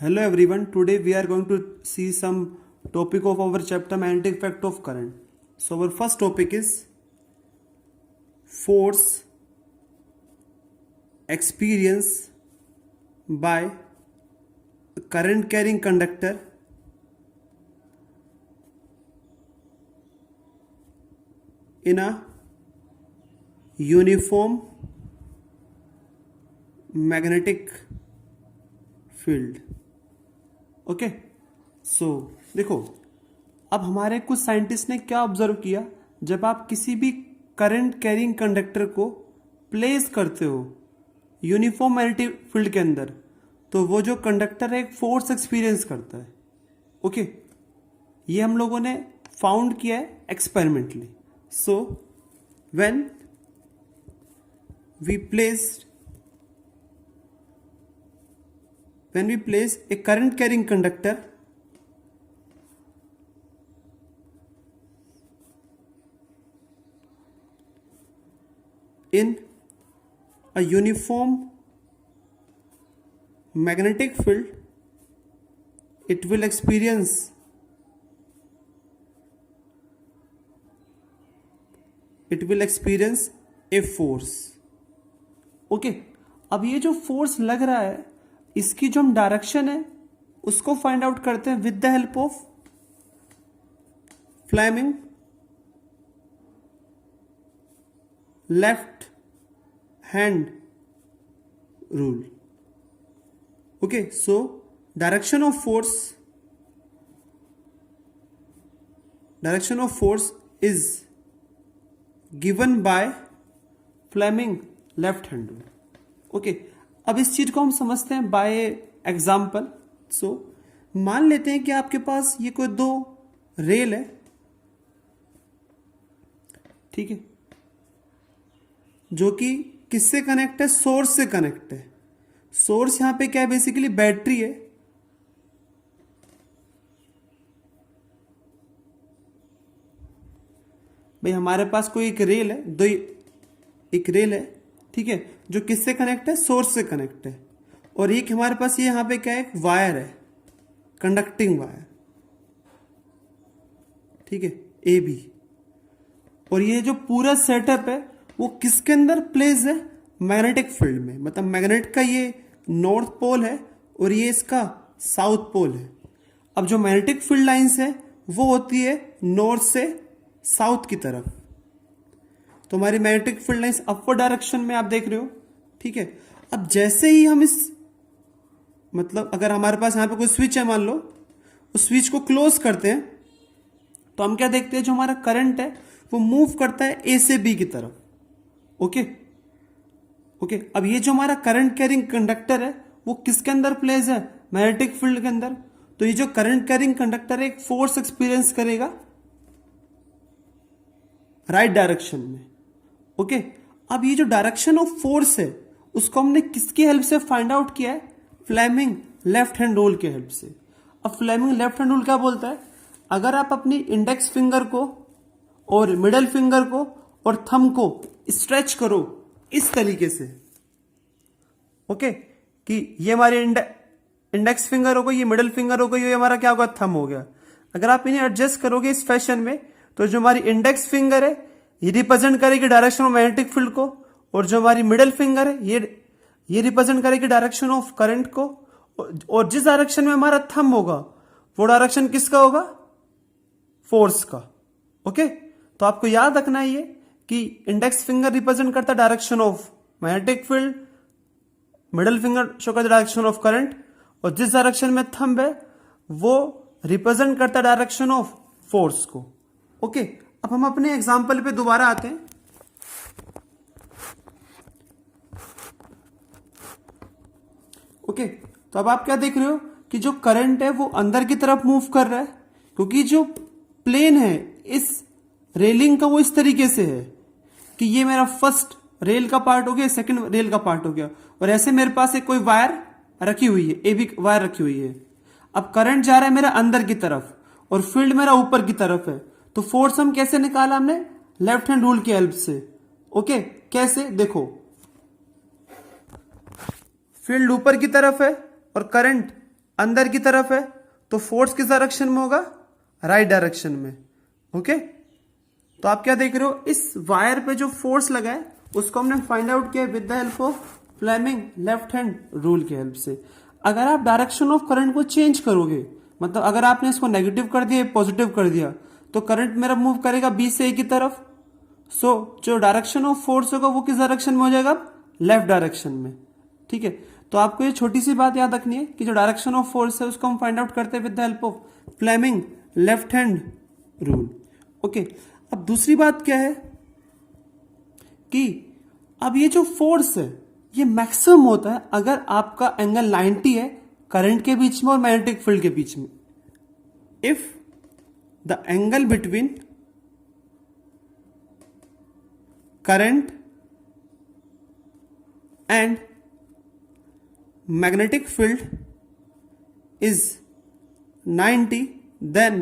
Hello everyone, today we are going to see some topic of our chapter magnetic effect of current. So our first topic is force experienced by a current carrying conductor in a uniform magnetic field. Okay, so देखो, अब हमारे कुछ scientist ने क्या observe किया, जब आप किसी भी करंट कैरिंग कंडक्टर को प्लेस करते हो यूनिफॉर्म मैग्नेटिक फील्ड के अंदर, तो वो जो कंडक्टर है एक फोर्स एक्सपीरियंस करता है. ओके, ये हम लोगों ने फाउंड किया है experimentally. So when we place a current carrying conductor in a uniform magnetic field, it will experience a force. Okay, अब ये जो फोर्स लग रहा है, इसकी जो हम डायरेक्शन है उसको फाइंड आउट करते हैं with the help of Fleming left hand rule. Okay, so direction of force is given by Fleming left hand rule. Okay, अब इस चीज को हम समझते हैं बाय एग्जाम्पल. सो मान लेते हैं कि आपके पास ये कोई दो रेल है, ठीक है, जो कि किससे कनेक्ट है, सोर्स से कनेक्ट है. सोर्स यहां पे क्या है, बेसिकली बैटरी है. भाई हमारे पास कोई एक रेल है, एक रेल है, ठीक है, जो किससे कनेक्ट है, सोर्स से कनेक्ट है. और एक हमारे पास ये यहां पे क्या है, एक वायर है, कंडक्टिंग वायर, ठीक है, ए बी. और ये जो पूरा सेटअप है वो किसके अंदर प्लेस है, मैग्नेटिक फील्ड में. मतलब मैग्नेट का ये नॉर्थ पोल है और ये इसका साउथ पोल है. अब जो मैग्नेटिक फील्ड लाइंस है वो होती है नॉर्थ से साउथ की तरफ. तो हमारी magnetic field lines upward direction में आप देख रहे हो, ठीक है. अब जैसे ही हम मतलब अगर हमारे पास यहां पे कोई स्विच है, मान लो, उस स्विच को क्लोज करते हैं, तो हम क्या देखते हैं, जो हमारा करंट है वो मूव करता है ए से बी की तरफ. ओके, अब ये जो हमारा करंट कैरिंग कंडक्टर है वो किसके अंदर प्लेस है, मैग्नेटिक फील्ड के अंदर. तो ये जो करंट कैरिंग कंडक्टर है एक फोर्स एक्सपीरियंस करेगा राइट डायरेक्शन में. ओके, अब ये जो डायरेक्शन ऑफ फोर्स है उसको हमने किसकी हेल्प से फाइंड आउट किया है, फ्लेमिंग लेफ्ट हैंड रूल की हेल्प से. अब फ्लेमिंग लेफ्ट हैंड रूल क्या बोलता है, अगर आप अपनी इंडेक्स फिंगर को और मिडल फिंगर को और थंब को स्ट्रेच करो इस तरीके से, ओके, कि ये हमारी इंडेक्स फिंगर हो गई, ये मिडल फिंगर हो गई, ये हमारा क्या होगा, थंब हो गया. अगर आप इन्हें एडजस्ट करोगे इस फैशन में, तो जो हमारी इंडेक्स फिंगर है ये रिप्रेजेंट करेगी डायरेक्शन ऑफ मैग्नेटिक फील्ड को, और जो हमारी मिडल फिंगर है ये रिप्रेजेंट करेगी डायरेक्शन ऑफ करंट को. और जिस डायरेक्शन में हमारा थंब होगा वो डायरेक्शन किसका होगा, फोर्स का. ओके, तो आपको याद रखना है ये कि इंडेक्स फिंगर रिप्रेजेंट करता है direction of magnetic field, middle finger show करता है डायरेक्शन ऑफ करंट, और जिस डायरेक्शन में थंब है वो रिप्रेजेंट करता है डायरेक्शन ऑफ फोर्स को. ओके, अब हम अपने एग्जाम्पल पे दोबारा आते हैं. ओके, तो अब आप क्या देख रहे हो कि जो करंट है वो अंदर की तरफ मूव कर रहा है, क्योंकि जो प्लेन है इस रेलिंग का वो इस तरीके से है कि ये मेरा फर्स्ट रेल का पार्ट हो गया, सेकंड रेल का पार्ट हो गया, और ऐसे मेरे पास एक कोई वायर रखी हुई है, ए बी वायर रखी हुई है. अब करंट जा रहा है मेरा अंदर की तरफ और फील्ड मेरा ऊपर की तरफ है. तो फोर्स हम कैसे निकाला हमने, लेफ्ट हैंड रूल की हेल्प से. ओके, कैसे, देखो, फील्ड ऊपर की तरफ है और करंट अंदर की तरफ है तो फोर्स किस डायरेक्शन में होगा, राइट डायरेक्शन में। ओके, तो आप क्या देख रहे हो, इस वायर पे जो फोर्स लगा है उसको हमने फाइंड आउट किया with the help of Fleming left hand rule की हेल्प से। अगर आप डायरेक्शन ऑफ करंट को चेंज करोगे, मतलब अगर आपने इसको नेगेटिव कर दिया पॉजिटिव कर दिया, तो करंट मेरा मूव करेगा बी से ए की तरफ। सो जो डायरेक्शन ऑफ फोर्स होगा वो किस डायरेक्शन में हो जाएगा, लेफ्ट डायरेक्शन में। ठीक है, तो आपको ये छोटी सी बात याद रखनी है कि जो डायरेक्शन ऑफ फोर्स है उसको हम फाइंड आउट करते हैं with the help of Fleming left hand rule. Okay, अब दूसरी बात क्या है कि अब ये जो फोर्स है ये मैक्सिमम होता है अगर आपका एंगल 90 है करंट के बीच में और मैग्नेटिक फील्ड के बीच में। If the angle between current and magnetic field is 90, then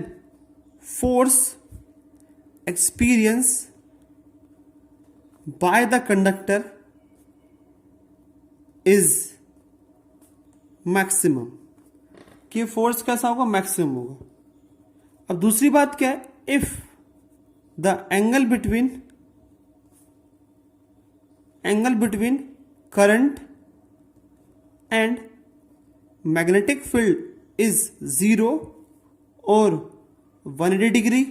force experienced by the conductor is maximum। कि फोर्स कैसा होगा, मैक्सिमम होगा। अब दूसरी बात क्या है, if the angle between current and magnetic field is 0 or 180 degree,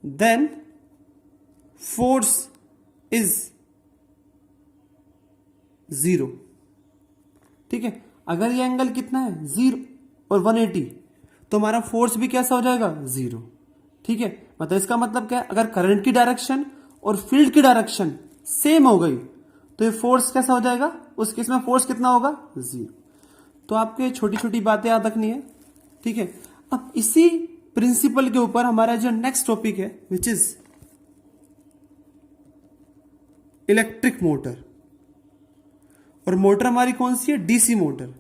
then force is 0। ठीक है, अगर ये एंगल कितना है 0 और 180 तो हमारा फोर्स भी कैसा हो जाएगा, 0। ठीक है, मतलब इसका मतलब क्या है, अगर करंट की डायरेक्शन और फील्ड की डायरेक्शन सेम हो गई तो ये फोर्स कैसा हो जाएगा, उस केस में फोर्स कितना होगा, 0। तो आपको ये छोटी छोटी बातें याद रखनी है। ठीक है, अब इसी प्रिंसिपल के ऊपर हमारा जो नेक्स्ट टॉपिक है विच इज इलेक्ट्रिक मोटर। और मोटर हमारी कौन सी है, डीसी मोटर।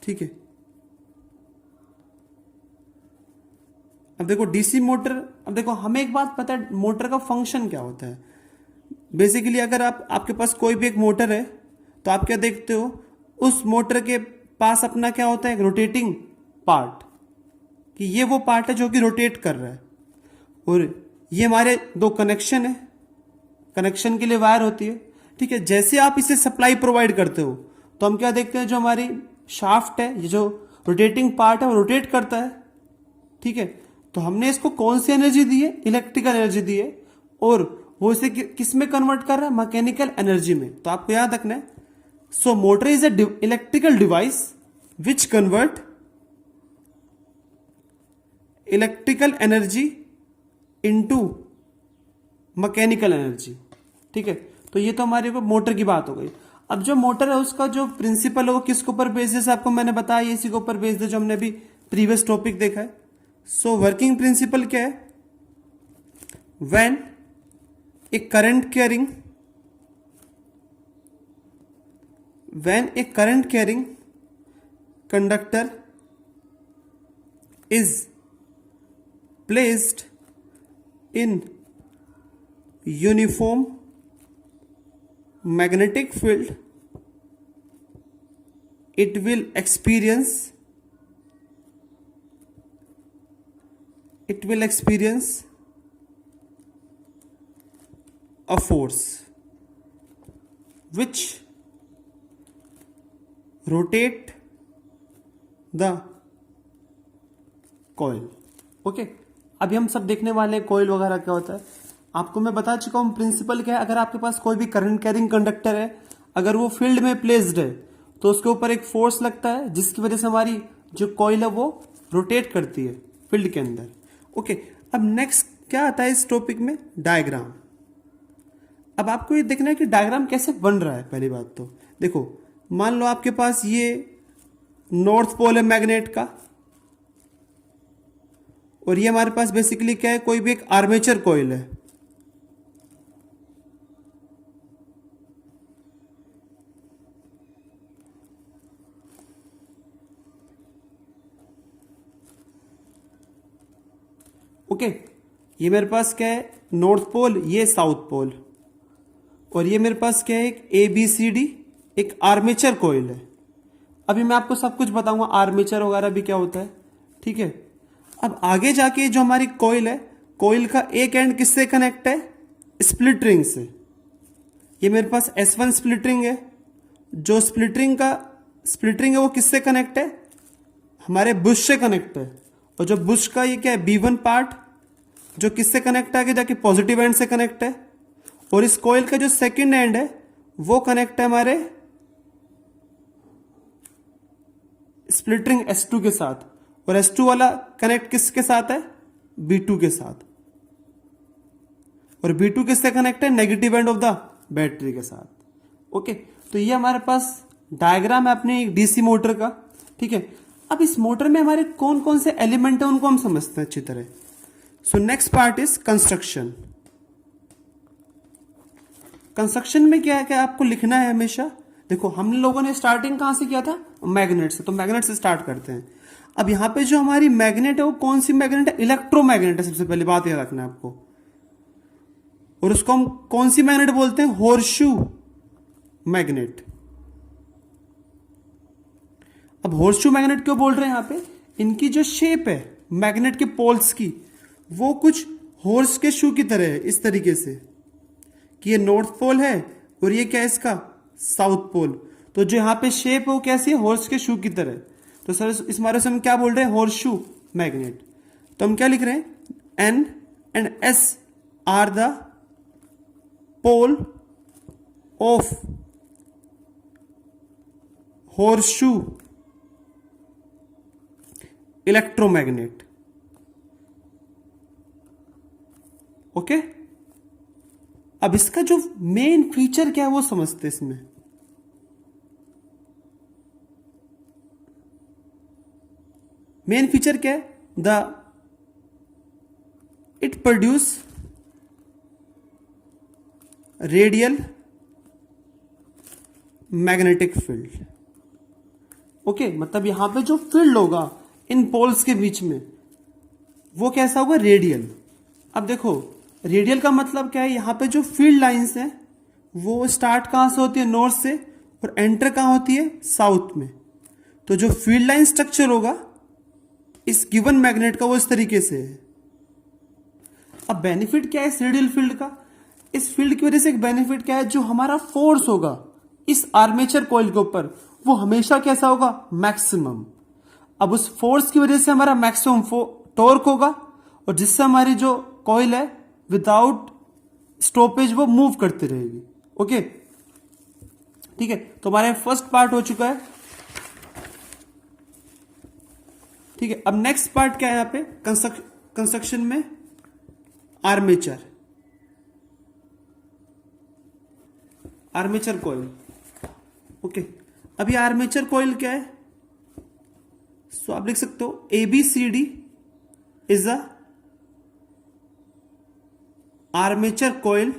ठीक है, अब देखो डीसी मोटर, अब देखो हमें एक बात पता है मोटर का फंक्शन क्या होता है। बेसिकली अगर आपके पास कोई भी एक मोटर है तो आप क्या देखते हो, उस मोटर के पास अपना क्या होता है, एक रोटेटिंग पार्ट, कि ये वो पार्ट है जो कि रोटेट कर रहा है। और ये हमारे दो कनेक्शन है, कनेक्शन के लिए वायर होती है। ठीक है, जैसे आप इसे सप्लाई प्रोवाइड करते हो तो हम क्या देखते हैं, जो हमारी शाफ्ट है, ये जो रोटेटिंग पार्ट है वो रोटेट करता है। ठीक है, तो हमने इसको कौन सी एनर्जी दी है, इलेक्ट्रिकल एनर्जी दी है, और वो इसे किस में कन्वर्ट कर रहा है, मैकेनिकल एनर्जी में। तो आपको याद रखना है, सो motor is a electrical device which convert electrical energy into mechanical energy. ठीक है, तो ये तो हमारे को मोटर की बात हो गई। अब जो मोटर है उसका जो प्रिंसिपल है वो किसके ऊपर बेस्ड है, आपको मैंने बताया इसी के ऊपर बेस्ड है जो हमने अभी प्रीवियस टॉपिक देखा है। सो वर्किंग प्रिंसिपल क्या है, when a current carrying conductor is placed in uniform magnetic field, it will experience a force which rotate the coil। Okay, अभी हम सब देखने वाले हैं कॉइल वगैरह क्या होता है। आपको मैं बता चुका हूं प्रिंसिपल क्या है। अगर आपके पास कोई भी करंट कैरिंग कंडक्टर है, अगर वो फील्ड में प्लेस्ड है तो उसके ऊपर एक फोर्स लगता है जिसकी वजह से हमारी जो कॉइल है वो रोटेट करती है फील्ड के अंदर। ओके, अब नेक्स्ट क्या आता है इस टॉपिक में, डायग्राम। अब आपको ये देखना है कि डायग्राम कैसे बन रहा है। पहली बात तो देखो, मान लो आपके पास ये नॉर्थ पोल है मैग्नेट का, और ये हमारे पास बेसिकली क्या है, कोई भी एक आर्मेचर कॉइल है। ओके, ये मेरे पास क्या है, नॉर्थ पोल, ये साउथ पोल, और ये मेरे पास क्या है, एक ABCD एक आर्मेचर कॉइल है। अभी मैं आपको सब कुछ बताऊंगा, आर्मेचर वगैरह भी क्या होता है, ठीक है। अब आगे जाके जो हमारी कॉइल है, कॉइल का एक एंड किससे कनेक्ट है, स्प्लिट रिंग से। ये मेरे पास S1 स्प्लिट रिंग है, जो स्प्लिट रिंग है वो किससे कनेक्ट है, हमारे बुश से कनेक्ट है। और जो बुश का ये क्या है, B1 पार्ट, जो किससे कनेक्ट है, आगे जाके पॉजिटिव एंड से कनेक्ट है। और इस कॉइल का जो सेकंड एंड है वो कनेक्ट है हमारे स्प्लिट रिंग S2 के साथ। और S2 वाला कनेक्ट किसके साथ है, B2 के साथ। और B2 किससे कनेक्ट है, negative end of the battery के साथ। ओके, तो ये हमारे पास डायग्राम है अपने डीसी मोटर का, ठीक है। अब इस मोटर में हमारे कौन कौन से एलिमेंट है उनको हम समझते हैं अच्छी तरह। So next part is construction. Construction में क्या है, क्या आपको लिखना है हमेशा। देखो हम लोगों ने स्टार्टिंग कहां से किया था, मैग्नेट से, तो मैग्नेट से स्टार्ट करते हैं। अब यहां पे जो हमारी मैग्नेट है वो कौन सी मैग्नेट है, इलेक्ट्रोमैग्नेट है, सबसे पहले बात याद रखना है आपको। और उसको हम कौन सी मैग्नेट बोलते हैं, हॉर्सशू मैग्नेट। अब हॉर्सशू मैग्नेट क्यों बोल रहे हैं यहां पे, इनकी जो शेप है मैग्नेट के पोल्स की, वो कुछ हॉर्स के शू की तरह है, इस तरीके से कि ये नॉर्थ पोल है और ये क्या है इसका साउथ पोल। तो जो यहां पे शेप है वो कैसी है, हॉर्स के शू की तरह। तो सर इस बारे से हम क्या बोल रहे हैं, हॉर्सशू मैग्नेट। तो हम क्या लिख रहे हैं, N and S are the pole of horseshoe electromagnet. Okay, अब इसका जो मेन फीचर क्या है वो समझते हैं इसमें। मेन फीचर क्या है, it produce radial magnetic field. Okay, मतलब यहां पे जो फील्ड होगा इन पोल्स के बीच में वो कैसा होगा, रेडियल। अब देखो रेडियल का मतलब क्या है, यहां पे जो फील्ड लाइंस हैं वो स्टार्ट कहां से होती है, नॉर्थ से, और एंटर कहां होती है, साउथ में। तो जो फील्ड लाइन स्ट्रक्चर होगा इस गिवन मैग्नेट का वो इस तरीके से है। अब बेनिफिट क्या है इस रेडियल फील्ड का, इस फील्ड की वजह से एक बेनिफिट क्या है, जो हमारा फोर्स होगा इस आर्मेचर कॉइल के ऊपर वो हमेशा कैसा होगा, मैक्सिमम। अब उस फोर्स की वजह से हमारा मैक्सिमम टॉर्क होगा, और जिससे हमारी जो कॉइल है विदाउट स्टॉपेज वो मूव करती रहेगी। ओके, ठीक है। तो हमारे फर्स्ट पार्ट हो चुका है, ठीक है। अब नेक्स्ट पार्ट क्या है यहां पे, कंस्ट्रक्शन में आर्मेचर कॉइल। ओके, अब ये आर्मेचर कॉइल क्या है, सो आप लिख सकते हो ABCD is a armature coil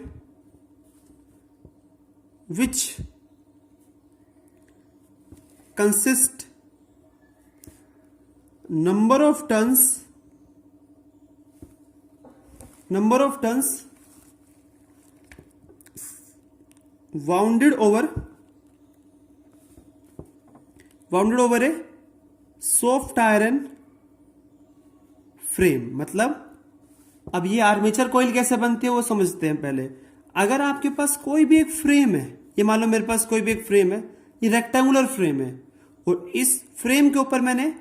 which consist number of turns wounded over a soft iron frame। मतलब अब ये आर्मेचर कॉइल कैसे बनती है वो समझते हैं पहले। अगर आपके पास कोई भी एक फ्रेम है, ये मान लो मेरे पास कोई भी एक फ्रेम है, ये रेक्टेंगुलर फ्रेम है, और इस फ्रेम के ऊपर मैंने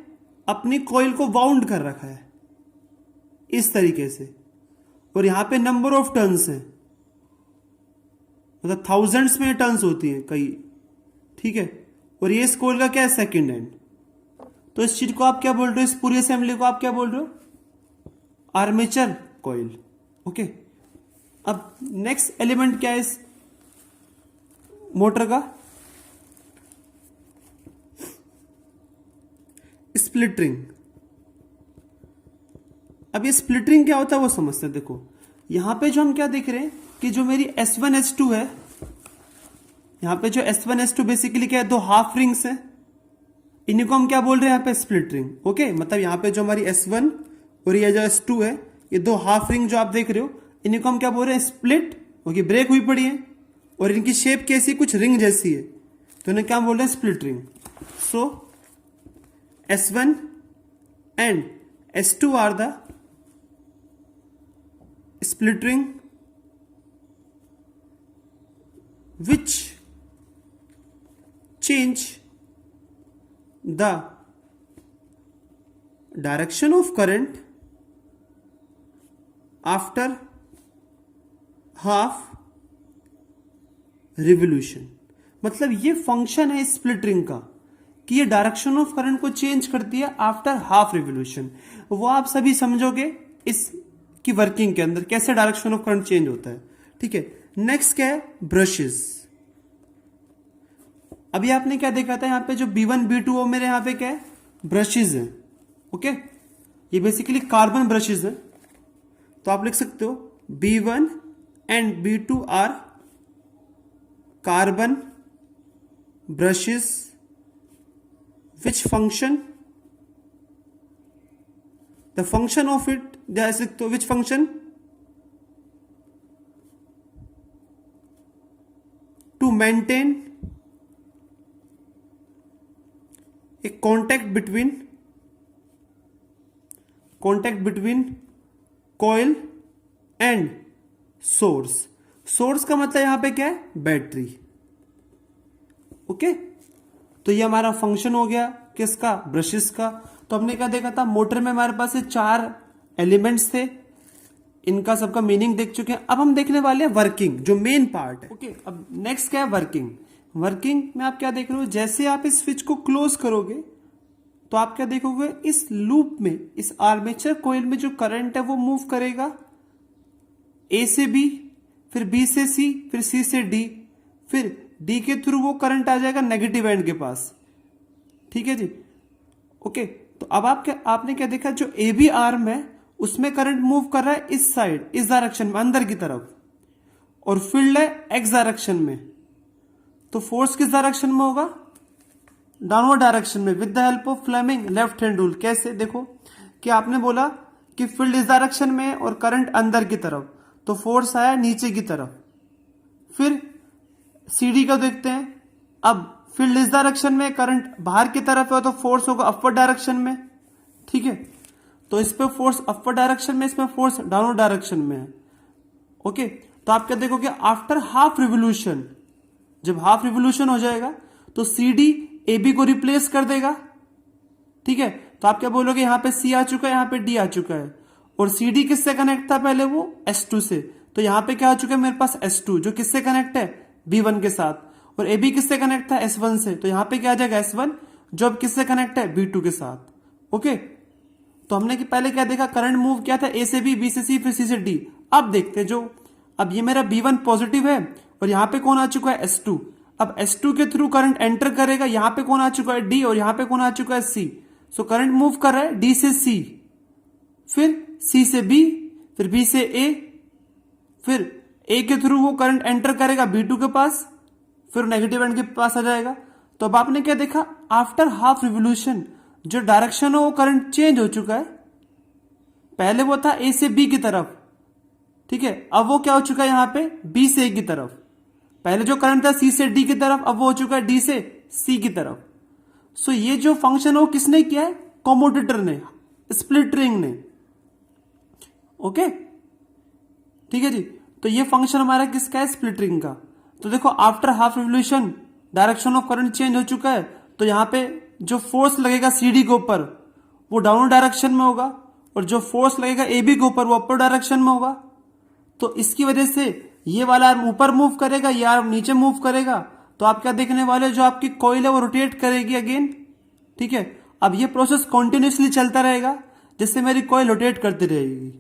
अपनी कॉइल को वाउंड कर रखा है इस तरीके से, और यहां पे नंबर ऑफ टर्न्स हैं, मतलब थाउजेंड्स में टर्न्स होती हैं कई, ठीक है। और ये इस कॉइल का क्या है, सेकंड एंड। तो इस चीज को आप क्या बोल रहे हो, इस पूरी असेंबली को आप क्या बोल रहे हो, आर्मेचर कॉइल। ओके, अब नेक्स्ट एलिमेंट क्या है इस मोटर का, स्प्लिट रिंग। अब ये स्प्लिट रिंग क्या होता है वो समझते हैं। देखो यहां पे जो हम क्या देख रहे हैं कि जो मेरी S1 S2 है, यहां पे जो S1 S2 बेसिकली क्या है, दो हाफ रिंग्स हैं, इन्हीं को हम क्या बोल रहे हैं यहाँ पे, स्प्लिट रिंग। ओके, मतलब यहां पे जो हमारी S1 और ये जो S2 है, ये दो हाफ रिंग जो आप देख रहे हो, इन्हीं को हम क्या बोल रहे हैं, स्प्लिट। ओके, ब्रेक हुई पड़ी है और इनकी शेप कैसी, कुछ रिंग जैसी है, तो इन्हें क्या बोल रहे हैं, split ring. So S1 and S2 are the split ring which change the direction of current after half revolution. मतलब ये फंक्शन है स्प्लिट रिंग का कि ये डायरेक्शन ऑफ करंट को चेंज करती है आफ्टर हाफ रिवोल्यूशन। वो आप सभी समझोगे इस की वर्किंग के अंदर कैसे डायरेक्शन ऑफ करंट चेंज होता है। ठीक है, नेक्स्ट क्या है, ब्रशेस। अभी आपने क्या देखा था, यहां पे जो B1 B2 वो मेरे यहां पे क्या है, ब्रशेज है। ओके, ये बेसिकली कार्बन ब्रशेज है। तो आप लिख सकते हो B1 and B2 are carbon brushes which function, the function of it, which function, to maintain a contact between coil and source। Source का मतलब यहां पे क्या है, बैटरी। ओके, तो ये हमारा फंक्शन हो गया किसका, ब्रशेस का। तो हमने क्या देखा था, मोटर में हमारे पास 4 एलिमेंट्स थे, इनका सबका मीनिंग देख चुके हैं। अब हम देखने वाले हैं वर्किंग, जो मेन पार्ट है। ओके, अब नेक्स्ट क्या है, वर्किंग। वर्किंग में आप क्या देख रहे हो, जैसे आप इस स्विच को क्लोज करोगे तो आप क्या देखोगे, इस लूप में, इस आर्मेचर कॉइल में जो करंट है वो मूव करेगा ए से बी, फिर बी से सी, फिर सी से डी, फिर डी के थ्रू वो करंट आ जाएगा नेगेटिव एंड के पास। ठीक है जी। ओके, तो अब आपने क्या देखा, जो ए बी आर्म है उसमें करंट मूव कर रहा है इस साइड, इस डायरेक्शन में, अंदर की तरफ, और फील्ड है एक्स डायरेक्शन में। तो फोर्स किस डायरेक्शन में होगा, डाउनवर्ड डायरेक्शन में, with the help of Fleming left hand rule. कैसे, देखो कि आपने बोला कि फील्ड इस डायरेक्शन में और करंट अंदर की तरफ, तो फोर्स आया नीचे की तरफ। फिर सीडी का देखते हैं, अब फील्ड इस डायरेक्शन में, करंट बाहर की तरफ है, तो फोर्स होगा अपवर्ड डायरेक्शन में। ठीक है, तो इस पे फोर्स अपवर्ड डायरेक्शन में, इसमें फोर्स डाउनवर्ड डायरेक्शन में है। ओके, तो आप क्या देखोगे, आफ्टर हाफ रिवोल्यूशन, जब हाफ रिवोल्यूशन हो जाएगा तो सीडी एबी को रिप्लेस कर देगा। ठीक है, तो आप क्या बोलोगे, यहां पे सी आ चुका है, यहां पे डी आ चुका है, और सीडी किससे कनेक्ट था पहले, वो S2 से। तो यहां पे क्या आ चुका है मेरे पास, S2, जो किससे कनेक्ट है, B1 के साथ, और AB किससे कनेक्ट था, S1 से। तो यहां पे क्या आ जाएगा, S1, जो अब किससे कनेक्ट है, B2 के साथ। ओके, तो हमने पहले क्या देखा, करंट मूव किया था A से B, B से C, फिर C से D। अब देखते हैं, जो अब ये मेरा B1 पॉजिटिव है और यहां पे कौन आ चुका है, S2। अब S2 के थ्रू करंट एंटर करेगा, यहां पे कौन आ चुका है, D, और यहां पे कौन आ चुका है, C। सो करंट मूव कर रहा है D से C, फिर C से B, फिर B से A, फिर A के थ्रू वो करंट एंटर करेगा B2 के पास, फिर नेगेटिव एंड के पास आ जाएगा। तो अब आपने क्या देखा, आफ्टर हाफ रिवोल्यूशन जो डायरेक्शन है वो करंट चेंज हो चुका है। पहले वो था A से B की तरफ, ठीक है, अब वो क्या हो चुका है, यहां पे B से A की तरफ। पहले जो करंट था C से D की तरफ, अब वो हो चुका है D से C की तरफ। सो ये जो फंक्शन है वो किसने किया है, कमोटेटर ने, स्प्लिट रिंग ने। ओके, ठीक है जी। तो ये फंक्शन हमारा किसका है, स्प्लिट रिंग का। तो देखो, after half revolution direction of current change हो चुका है, तो यहां पे जो फोर्स लगेगा CD के ऊपर वो डाउनवर्ड डायरेक्शन में होगा, और जो फोर्स लगेगा AB के ऊपर वो अपर डायरेक्शन में होगा। तो इसकी वजह से ये वाला आर्म ऊपर मूव करेगा, ये आर्म नीचे मूव करेगा। तो आप क्या देखने वाले, जो आपकी कॉइल है वो रोटेट करेगी अगेन। ठीक है, अब ये प्रोसेस कंटिन्यूसली चलता रहेगा, जिससे मेरी कॉइल रोटेट करती रहेगी।